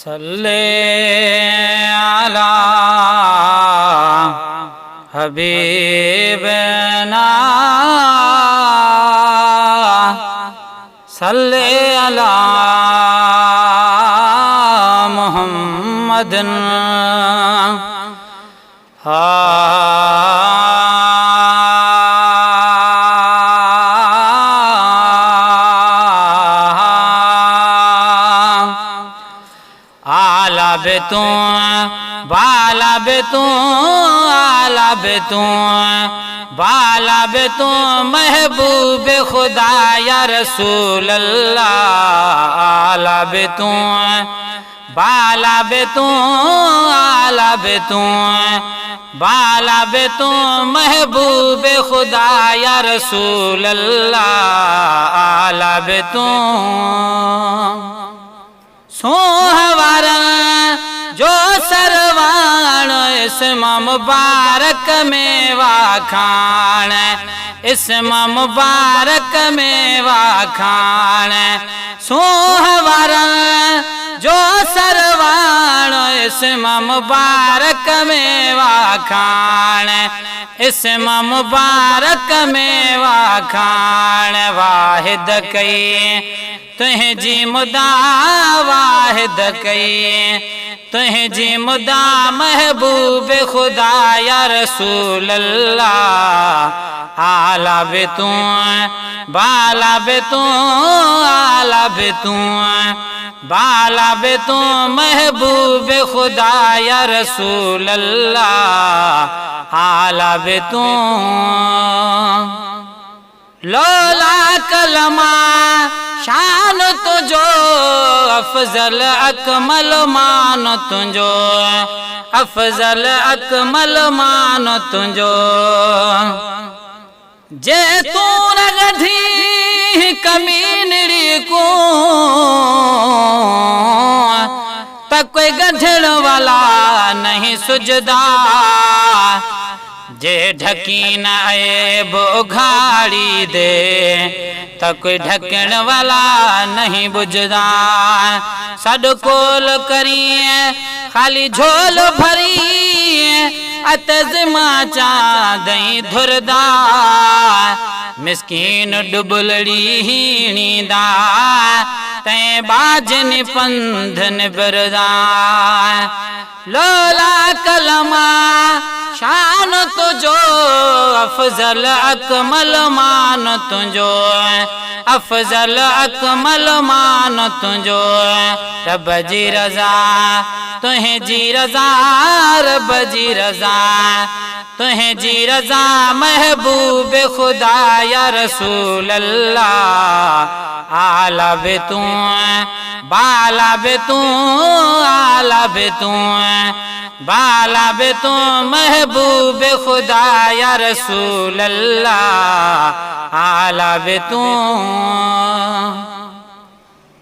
सल्ले अला हबीबना सल्ले अला मुहम्मदन आला बेतू बाला बेतू आला बेतू बाला बेतू महबूब खुदा या रसूल अल्लाह। आला बेतू बाला बेतू आला बेतू बाला बेतू महबूब खुदा या रसूल अल्लाह। आला बेतू सोहवारा जो सरवाण इसम मुबारक में वाखाण इसम मुबारक में वाखाण सोहवारा जो सरवाण इसम मुबारक में वाखाण इसम मुबारक में वाखाण वाहिद कई तुहें जी मुदा वाहिद कई तुहें जी मुदा महबूब खुदा या रसूल अल्लाह। आला बेतू बाला बेतू आला बेतू बाला बेतू महबूब खुदा या रसूल अल्लाह। आला बेतू लोला कलमा शान तुझो अफजल अकमल मान तुझो अफजल अकमल मान तुझो जे तू रगधी कमीनड़ी को तक कोई गढ़ण वाला नहीं सुजदा जे ढकी न ऐब उघाड़ी दे तक कोई ढकण वाला नहीं बुझदा। सडकोल करिए खाली झोल भरी अतजमा चादई धुरदा मिस्कीन डुबलड़ी हीणीदा तै बाजन पंधन बरदा। लोला कलमा शान तुझो अफजल अकमल मान तुझो अफजल अकमल मान तुझो रब जी रज़ा तुहें जी रज़ा रब जी रज़ा तुहें जी रज़ा महबूब खुदा या रसूल अल्लाह। आला बेतू बाला बेतू आला बेतू बाला बेतू महबूब खुदा या रसूल अल्लाह। आला बेतू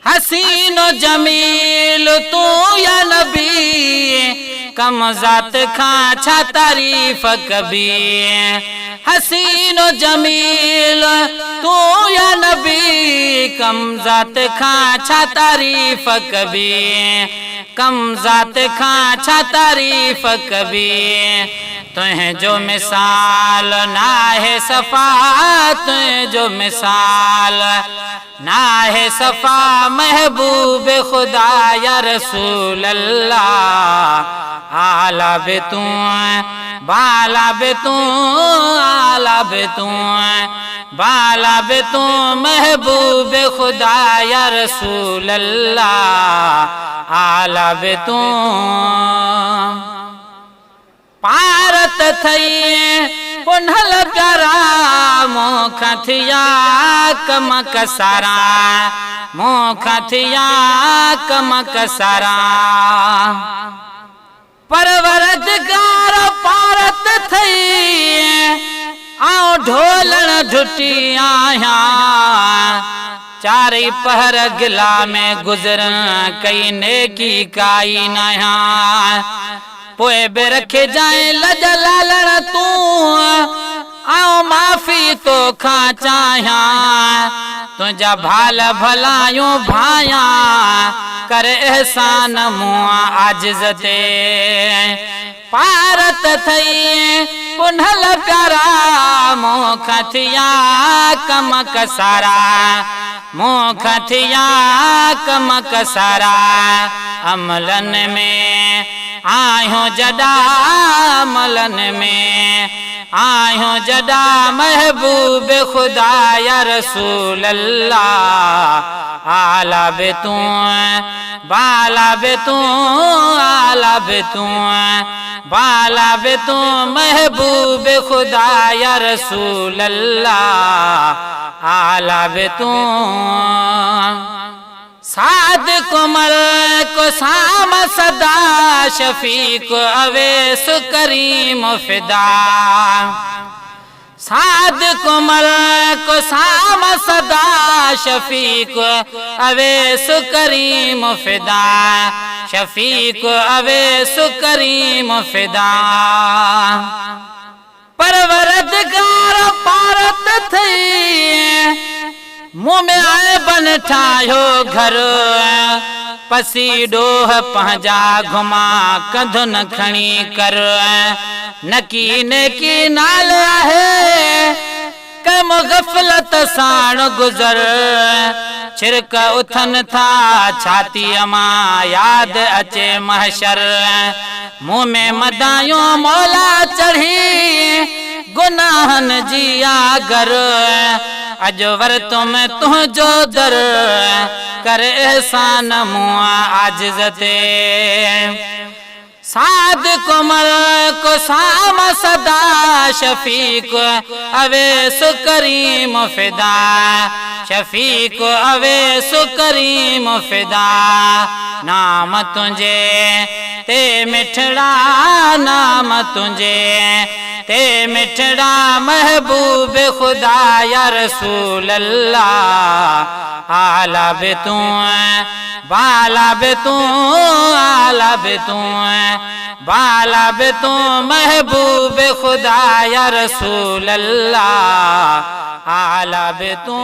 हसीनो जमील तू या नबी कम जात खां छा तारीफ कबी हसीनो जमील तू या नबी कम जात खां छा तारीफ कबी कम जात खां छा तारीफ कबी तुहें जो मिसाल ना है सफ़ा तुहें जो मिसाल ना है सफ़ा महबूब खुदा या रसूल अल्लाह। आला बेतू बाला बेतू आला बेतू बाला बेतू महबूब खुदा या रसूल अल्लाह। आला बेतू पारत थई पुनहल प्यारा मोख थिया कम कसारा मोख थिया कम कसारा परवरदगार पारत थई आओ ढोलण ढुटी आया चारे पहर गिला में गुजर कई नेकी काई नया पोए बे रखे जाए लज लालण तू आओ माफ़ी तो खा चाहिया तुझा भाल भलायूं भाया कर एहसान मुआ आजिज़ ते पारत थई पुनल प्यारा मोख थिया कम कसारा मोख थिया कम कसारा अमलन में आयो जडा अमलन में आयो जडा महबूब खुदा या रसूल अल्लाह आला बे तू बाला बे तू आला बे तू बाला बे तू महबूब खुदा या रसूल अल्लाह आला बे तू साद कुमर को साम सदा शफीक अवेस करीम फिदा साद कुमर को साम सदा शफीक अवेस करीम फिदा शफीक अवेस करीम फिदा परवरदिगार पारत थई मुँह में आए बन ठायो घर पसी डोह पहजा घुमा कंधुन खणी कर नकी नेकी नाल है कम गफलत साण गुजर छिरक उथन था छाती अमा याद अचे महशर मुँह में मदायूं मौला चढ़ी गुनाहन जी आगर अज वरत में तुझो दर कर एहसान मुआ आजिज़ ते साद कुमर को साम सदा शफीक अवेस करीम फिदा शफीक अवेस करीम फिदा नाम तुझे ते मिठड़ा नाम तुझे ते मिठड़ा महबूब खुदा या रसूल अल्लाह आला बे तू बाला बे तू आला बे तू बाला बे तू महबूब खुदा या रसूल अल्लाह आला बे तू